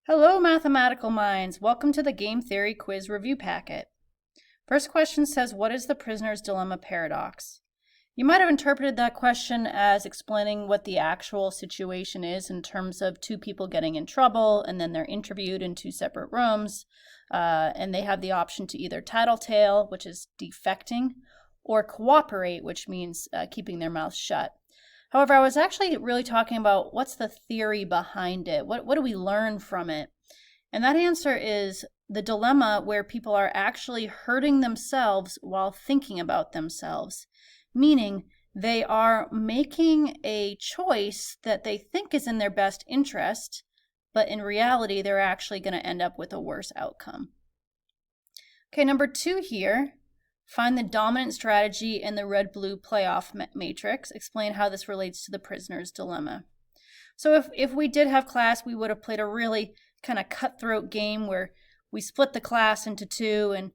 Hello, mathematical minds. Welcome to the Game Theory Quiz Review Packet. First question says, what is the prisoner's dilemma paradox? You might have interpreted that question as explaining what the actual situation is in terms of two people getting in trouble and then they're interviewed in two separate rooms and they have the option to either tattletale, which is defecting, or cooperate, which means keeping their mouth shut. However, I was actually really talking about what's the theory behind it? What do we learn from it? And that answer is the dilemma where people are actually hurting themselves while thinking about themselves, meaning they are making a choice that they think is in their best interest, but in reality, they're actually going to end up with a worse outcome. Okay, number 2 here. Find the dominant strategy in the red-blue playoff matrix. Explain how this relates to the prisoner's dilemma. So if we did have class, we would have played a really kind of cutthroat game where we split the class into two, and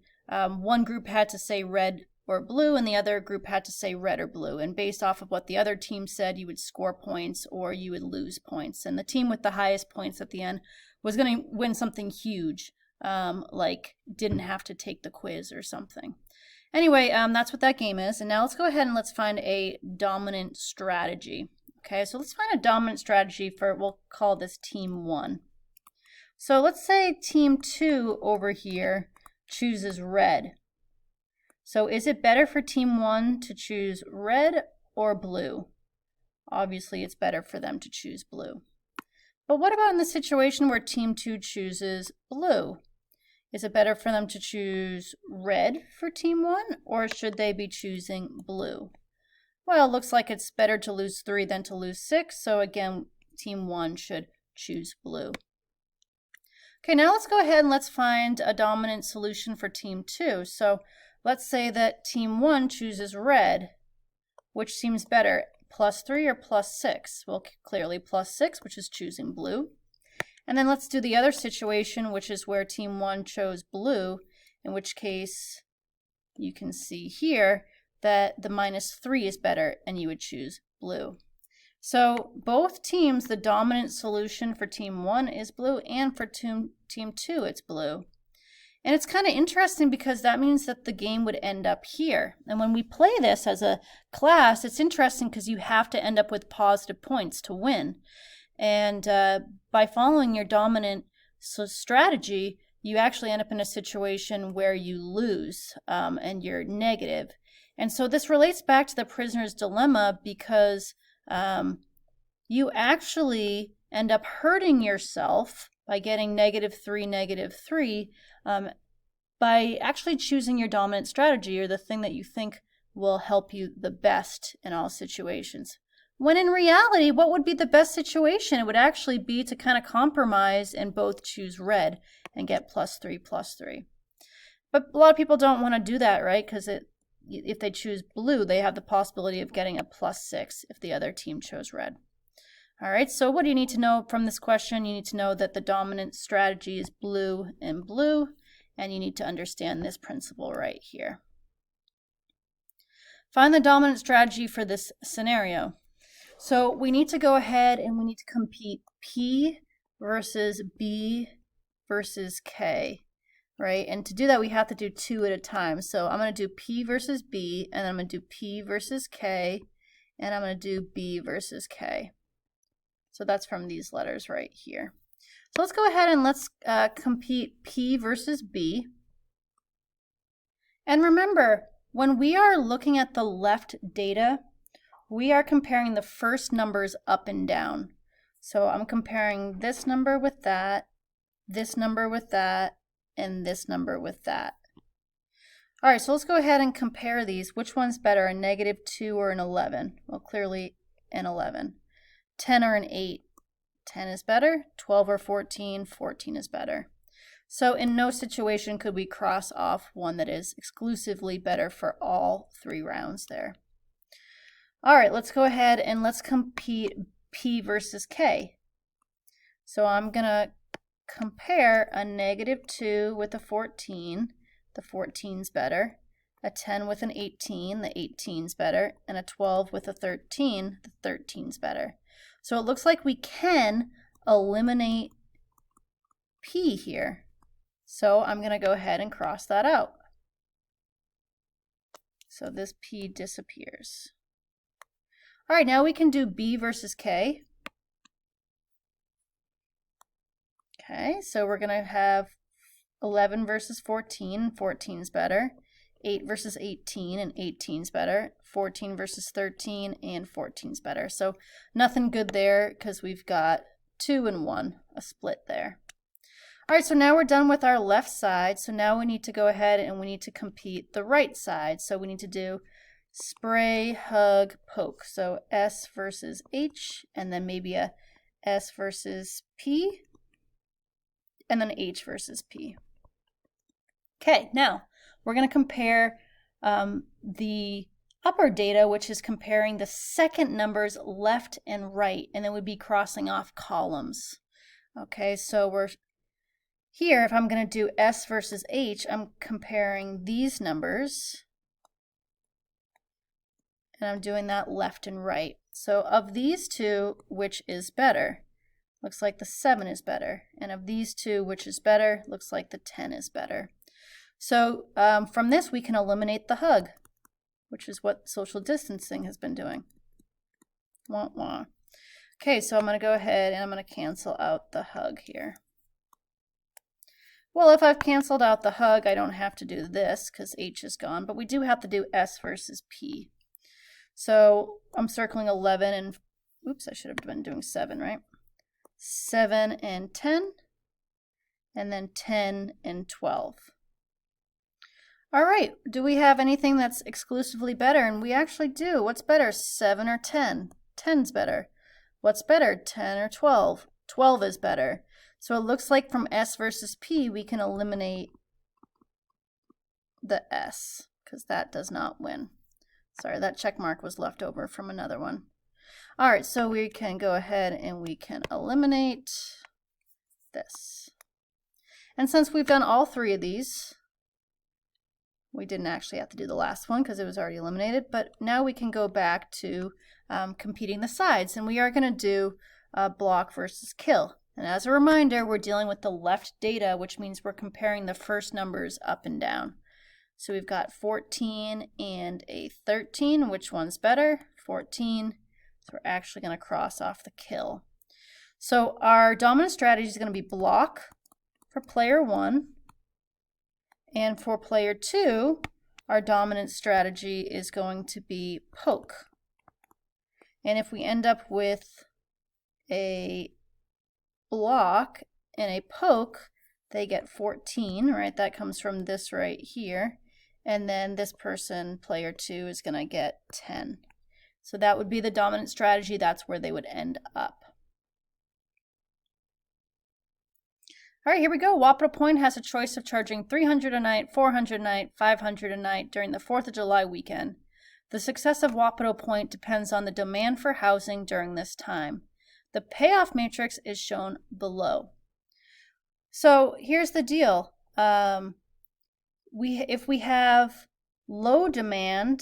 one group had to say red or blue, and the other group had to say red or blue. And based off of what the other team said, you would score points or you would lose points. And the team with the highest points at the end was going to win something huge, like didn't have to take the quiz or something. Anyway, that's what that game is. And now let's go ahead and let's find a dominant strategy. Okay, so let's find a dominant strategy for, we'll call this team 1. So let's say team 2 over here chooses red. So is it better for team 1 to choose red or blue? Obviously, it's better for them to choose blue. But what about in the situation where team 2 chooses blue? Is it better for them to choose red for team 1, or should they be choosing blue? Well, it looks like it's better to lose 3 than to lose 6, so again, team 1 should choose blue. Okay, now let's go ahead and let's find a dominant solution for team 2. So let's say that team 1 chooses red. Which seems better, +3 or +6? Well, clearly +6, which is choosing blue. And then let's do the other situation, which is where team 1 chose blue, in which case you can see here that the -3 is better and you would choose blue. So both teams, the dominant solution for team 1 is blue, and for team 2 it's blue. And it's kind of interesting because that means that the game would end up here. And when we play this as a class, it's interesting because you have to end up with positive points to win. And by following your dominant strategy, you actually end up in a situation where you lose and you're negative. And so this relates back to the prisoner's dilemma because you actually end up hurting yourself by getting -3, -3, by actually choosing your dominant strategy or the thing that you think will help you the best in all situations. When in reality, what would be the best situation? It would actually be to kind of compromise and both choose red and get +3, +3. But a lot of people don't want to do that, right? Because if they choose blue, they have the possibility of getting a +6 if the other team chose red. All right, so what do you need to know from this question? You need to know that the dominant strategy is blue and blue, and you need to understand this principle right here. Find the dominant strategy for this scenario. So we need to go ahead and we need to compete P versus B versus K, right? And to do that, we have to do 2 at a time. So I'm going to do P versus B, and then I'm going to do P versus K, and I'm going to do B versus K. So that's from these letters right here. So let's go ahead and let's compete P versus B. And remember, when we are looking at the left data, we are comparing the first numbers up and down. So I'm comparing this number with that, this number with that, and this number with that. All right, so let's go ahead and compare these. Which one's better, a -2 or an 11? Well, clearly an 11. 10 or an 8? 10 is better. 12 or 14? 14 is better. So in no situation could we cross off one that is exclusively better for all 3 rounds there. All right, let's go ahead and let's compete P versus K. So I'm going to compare a -2 with a 14. The 14's better. A 10 with an 18. The 18's better. And a 12 with a 13. The 13's better. So it looks like we can eliminate P here. So I'm going to go ahead and cross that out. So this P disappears. All right, now we can do B versus K. Okay, so we're going to have 11 versus 14, 14 is better. 8 versus 18, and 18 is better. 14 versus 13, and 14 is better. So nothing good there because we've got 2 and 1, a split there. All right, so now we're done with our left side. So now we need to go ahead and we need to compete the right side. So we need to do spray, hug, poke. So S versus H, and then maybe a S versus P, and then H versus P. Okay, now we're going to compare the upper data, which is comparing the second numbers left and right, and then we'd be crossing off columns. Okay, so we're here, if I'm going to do S versus H, I'm comparing these numbers, and I'm doing that left and right. So of these two, which is better? Looks like the 7 is better. And of these two, which is better? Looks like the 10 is better. So from this, we can eliminate the hug, which is what social distancing has been doing. Wah, wah. Okay, so I'm going to go ahead and I'm going to cancel out the hug here. Well, if I've canceled out the hug, I don't have to do this because H is gone, but we do have to do S versus P. So I'm circling 11 and, oops, I should have been doing 7, right? 7 and 10, and then 10 and 12. All right, do we have anything that's exclusively better? And we actually do. What's better, 7 or 10? 10's better. What's better, 10 or 12? 12 is better. So it looks like from S versus P, we can eliminate the S, because that does not win. Sorry, that check mark was left over from another one. All right, so we can go ahead and we can eliminate this. And since we've done all 3 of these, we didn't actually have to do the last one because it was already eliminated, but now we can go back to competing the sides, and we are going to do block versus kill. And as a reminder, we're dealing with the left data, which means we're comparing the first numbers up and down. So we've got 14 and a 13. Which one's better? 14. So we're actually going to cross off the kill. So our dominant strategy is going to be block for player 1. And for player 2, our dominant strategy is going to be poke. And if we end up with a block and a poke, they get 14, right? That comes from this right here. And then this person, player 2, is going to get 10. So that would be the dominant strategy. That's where they would end up. All right, here we go. Wapato Point has a choice of charging $300 a night, $400 a night, $500 a night during the 4th of July weekend. The success of Wapato Point depends on the demand for housing during this time. The payoff matrix is shown below. So here's the deal. If we have low demand,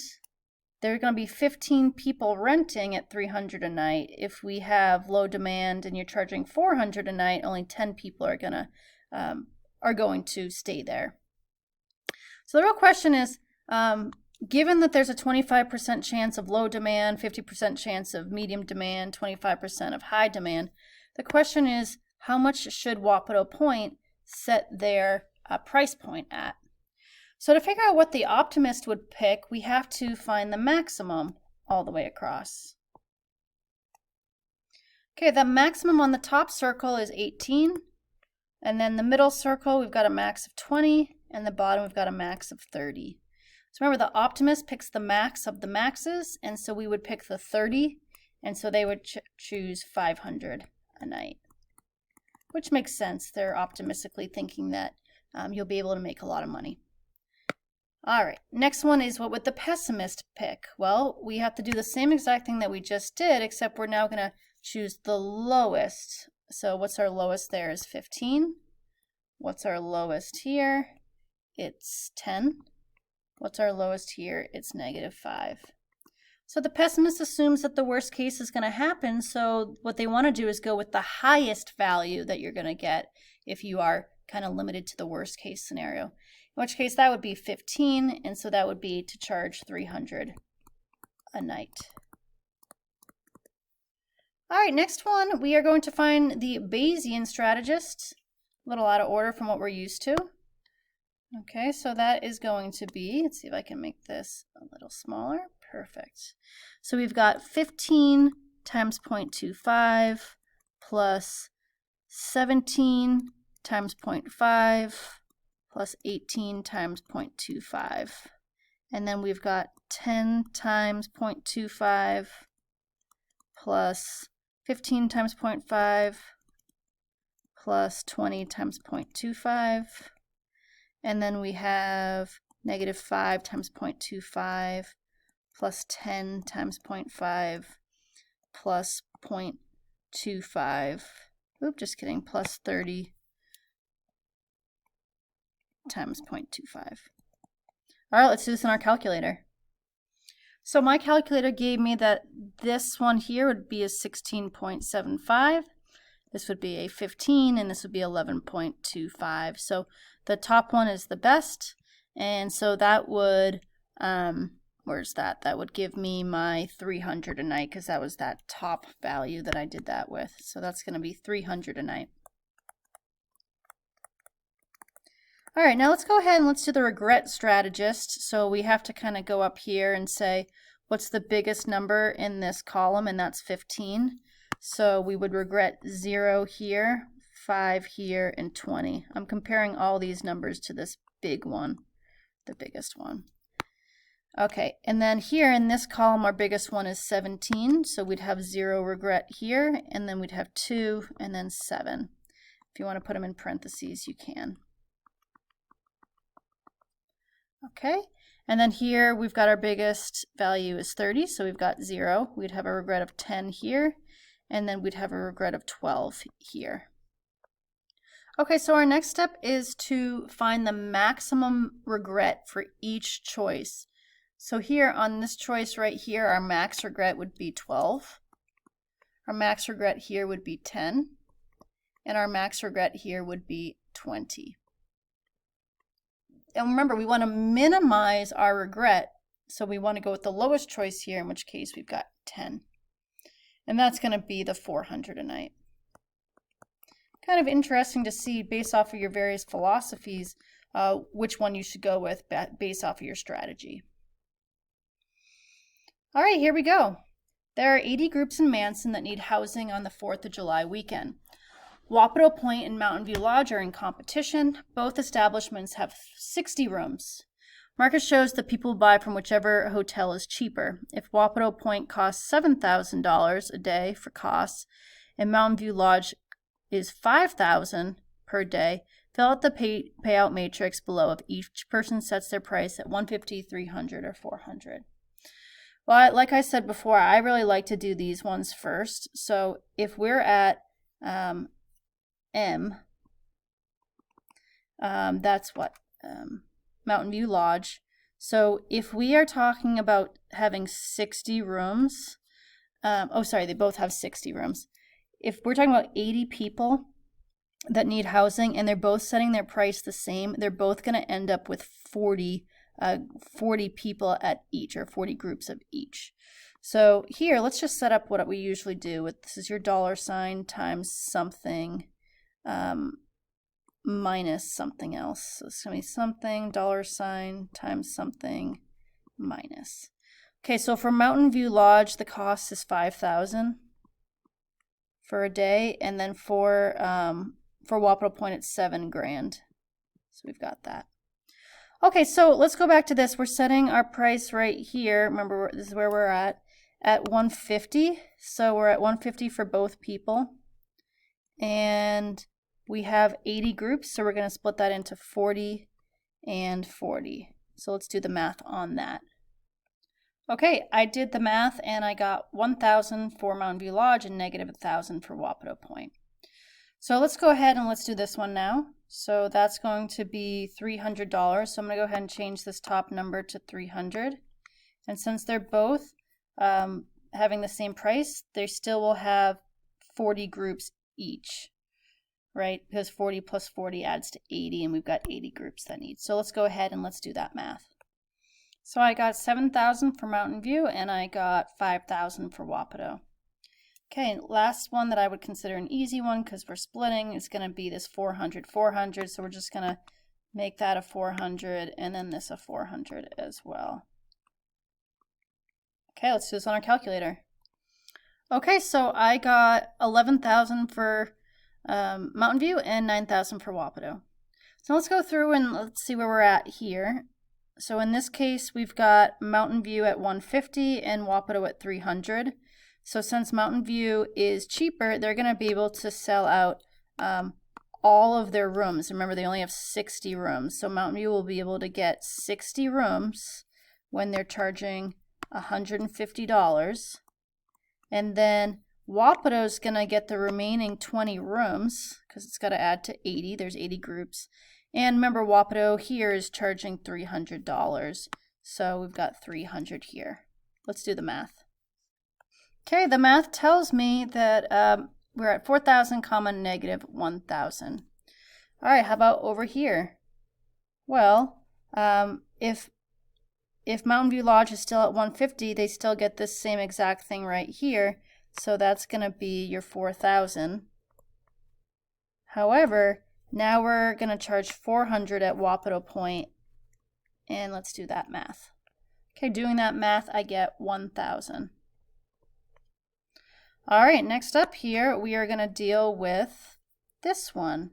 there are going to be 15 people renting at $300 a night. If we have low demand and you're charging $400 a night, only 10 people are going to stay there. So the real question is, given that there's a 25% chance of low demand, 50% chance of medium demand, 25% of high demand, the question is, how much should Wapato Point set their price point at? So to figure out what the optimist would pick, we have to find the maximum all the way across. Okay, the maximum on the top circle is 18, and then the middle circle we've got a max of 20, and the bottom we've got a max of 30. So remember, the optimist picks the max of the maxes, and so we would pick the 30, and so they would choose 500 a night, which makes sense. They're optimistically thinking that you'll be able to make a lot of money. All right, next one is what would the pessimist pick? Well, we have to do the same exact thing that we just did, except we're now going to choose the lowest. So what's our lowest there is 15. What's our lowest here? It's 10. What's our lowest here? It's -5. So the pessimist assumes that the worst case is going to happen, so what they want to do is go with the highest value that you're going to get if you are kind of limited to the worst case scenario. In which case that would be 15, and so that would be to charge $300 a night. All right, next one, we are going to find the Bayesian strategist. A little out of order from what we're used to. Okay, so that is going to be, let's see if I can make this a little smaller. Perfect. So we've got 15 times 0.25 plus 17 times 0.5 plus 18 times 0.25. And then we've got 10 times 0.25 plus 15 times 0.5 plus 20 times 0.25. And then we have negative 5 times 0.25 plus 10 times 0.5 plus 0.25. Oop, just kidding, plus 30 times 0.25. All right, let's do this in our calculator. So my calculator gave me that this one here would be a 16.75. This would be a 15, and this would be 11.25. So the top one is the best, and so that would, where's that? That would give me my 300 a night, because that was that top value that I did that with. So that's going to be 300 a night. All right, now let's go ahead and let's do the regret strategist. So we have to kind of go up here and say, what's the biggest number in this column? And that's 15. So we would regret 0 here, 5 here, and 20. I'm comparing all these numbers to this big one, the biggest one. Okay, and then here in this column, our biggest one is 17. So we'd have 0 regret here, and then we'd have 2, and then 7. If you want to put them in parentheses, you can. Okay, and then here we've got our biggest value is 30, so we've got 0. We'd have a regret of 10 here, and then we'd have a regret of 12 here. Okay, so our next step is to find the maximum regret for each choice. So here on this choice right here, our max regret would be 12. Our max regret here would be 10. And our max regret here would be 20. And remember, we want to minimize our regret, so we want to go with the lowest choice here, in which case we've got 10. And that's going to be the 400 a night. Kind of interesting to see, based off of your various philosophies, which one you should go with based off of your strategy. All right, here we go. There are 80 groups in Manson that need housing on the 4th of July weekend. Wapato Point and Mountain View Lodge are in competition. Both establishments have 60 rooms. Market shows that people buy from whichever hotel is cheaper. If Wapato Point costs $7,000 a day for costs and Mountain View Lodge is $5,000 per day, fill out the payout matrix below if each person sets their price at $150, $300, or $400. Well, like I said before, I really like to do these ones first. So if we're at M, that's what? Mountain View Lodge. So if we are talking about having 60 rooms, oh sorry, they both have 60 rooms. If we're talking about 80 people that need housing and they're both setting their price the same, they're both going to end up with 40 people at each, or 40 groups of each. So here, let's just set up what we usually do with, this is your $ times something minus something else. So it's going to be something, $ times something minus. Okay, so for Mountain View Lodge, the cost is $5,000 for a day, and then for Wapato Point, it's $7,000. So we've got that. Okay, so let's go back to this. We're setting our price right here. Remember, this is where we're at $150. So we're at $150 for both people. And we have 80 groups, so we're going to split that into 40 and 40. So let's do the math on that. Okay, I did the math and I got 1,000 for Mountain View Lodge and negative 1,000 for Wapato Point. So let's go ahead and let's do this one now. So that's going to be $300. So I'm going to go ahead and change this top number to 300. And since they're both having the same price, they still will have 40 groups each, right? Because 40 plus 40 adds to 80, and we've got 80 groups that need. So let's go ahead and let's do that math. So I got 7,000 for Mountain View, and I got 5,000 for Wapato. Okay, last one that I would consider an easy one because we're splitting is going to be this 400, 400. So we're just going to make that a 400 and then this a 400 as well. Okay, let's do this on our calculator. Okay, so I got 11,000 for Mountain View and 9,000 for Wapato. So let's go through and let's see where we're at here. So in this case, we've got Mountain View at 150 and Wapato at 300. So since Mountain View is cheaper, they're going to be able to sell out all of their rooms. Remember, they only have 60 rooms. So Mountain View will be able to get 60 rooms when they're charging $150. And then Wapato's going to get the remaining 20 rooms because it's got to add to 80. There's 80 groups. And remember, Wapato here is charging $300. So we've got 300 here. Let's do the math. Okay, the math tells me that we're at 4,000 comma negative 1,000. All right, how about over here? Well, if Mountain View Lodge is still at 150, they still get this same exact thing right here. So that's going to be your 4,000. However, now we're going to charge 400 at Wapato Point. And let's do that math. Okay, doing that math, I get 1,000. All right, next up here, we are going to deal with this one.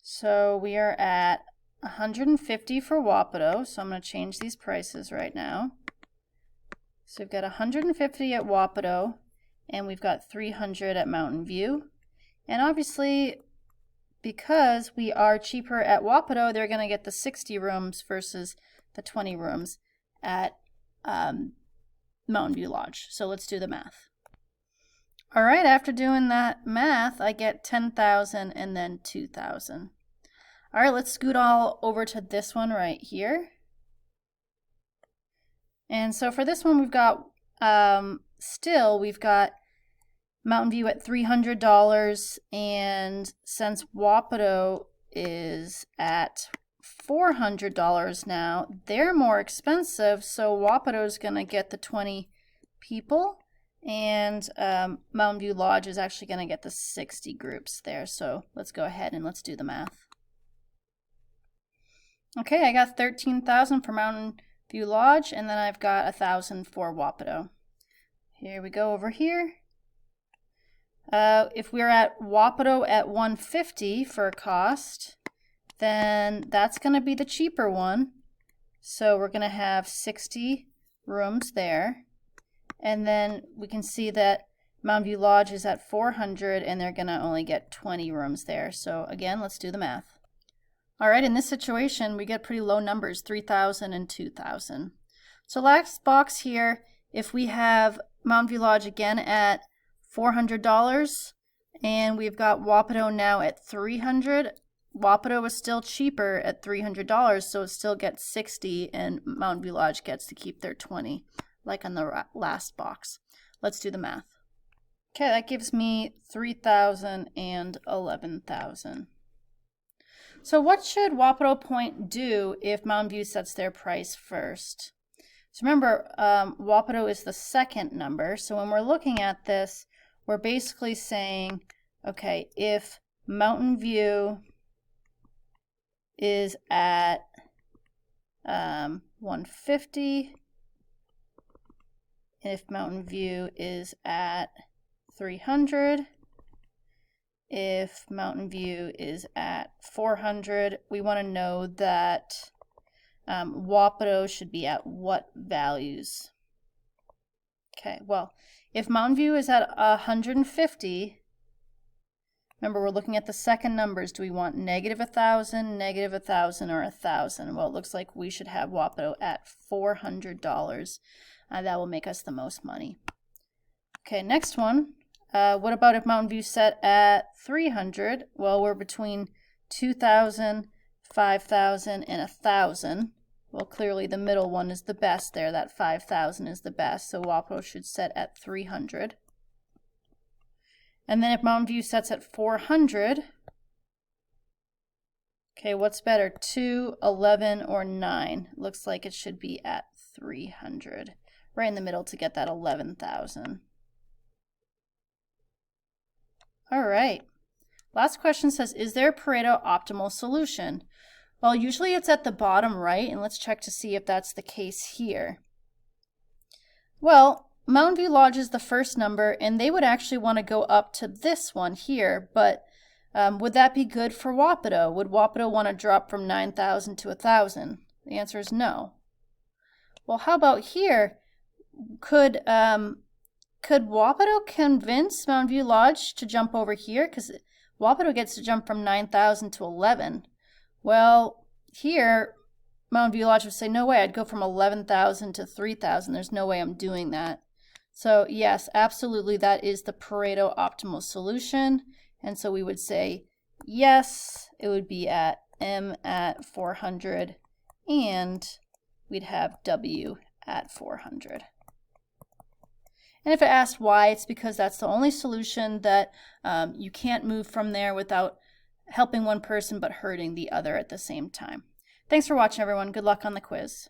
So we are at 150 for Wapato, so I'm going to change these prices right now. So we've got 150 at Wapato, and we've got 300 at Mountain View. And obviously, because we are cheaper at Wapato, they're going to get the 60 rooms versus the 20 rooms at Mountain View Lodge. So let's do the math. All right, after doing that math, I get 10,000 and then 2,000. All right, let's scoot all over to this one right here. And so for this one, we've got, we've got Mountain View at $300. And since Wapato is at $400 now, they're more expensive. So Wapato is going to get the 20 people. And Mountain View Lodge is actually going to get the 60 groups there. So let's go ahead and let's do the math. Okay, I got 13,000 for Mountain View Lodge, and then I've got 1,000 for Wapato. Here we go over here. If we're at Wapato at 150 for cost, then that's going to be the cheaper one. So we're going to have 60 rooms there. And then we can see that Mountain View Lodge is at 400 and they're going to only get 20 rooms there. So again, let's do the math. All right, in this situation, we get pretty low numbers, 3,000 and 2,000. So last box here, if we have Mountain View Lodge again at $400 and we've got Wapato now at 300, Wapato is still cheaper at $300, so it still gets 60 and Mountain View Lodge gets to keep their 20. Like on the last box. Let's do the math. Okay, that gives me 3,000 and 11,000. So what should Wapato Point do if Mountain View sets their price first? So remember, Wapato is the second number. So when we're looking at this, we're basically saying, okay, if Mountain View is at 150, and if Mountain View is at 300, if Mountain View is at 400, we want to know that Wapato should be at what values? Okay, well, if Mountain View is at 150, remember we're looking at the second numbers. Do we want negative 1,000, negative 1,000, or 1,000? Well, it looks like we should have Wapato at $400. That will make us the most money. Okay, next one. What about if Mountain View set at 300? Well, we're between 2,000, 5,000, and 1,000. Well, clearly the middle one is the best there. That 5,000 is the best, so Wapato should set at 300. And then if Mountain View sets at 400, okay, what's better, 2, 11, or 9? Looks like it should be at 300, right in the middle to get that 11,000. All right. Last question says, is there a Pareto optimal solution? Well, usually it's at the bottom right, and let's check to see if that's the case here. Well, Mountain View Lodge is the first number, and they would actually want to go up to this one here, but would that be good for Wapato? Would Wapato want to drop from 9,000 to 1,000? The answer is no. Well, how about here? Could Wapato convince Mountain View Lodge to jump over here? Because Wapato gets to jump from 9,000 to 11. Well, here, Mountain View Lodge would say, no way, I'd go from 11,000 to 3,000. There's no way I'm doing that. So yes, absolutely, that is the Pareto optimal solution. And so we would say, yes, it would be at M at 400, and we'd have W at 400. And if it asked why, it's because that's the only solution that you can't move from there without helping one person but hurting the other at the same time. Thanks for watching, everyone. Good luck on the quiz.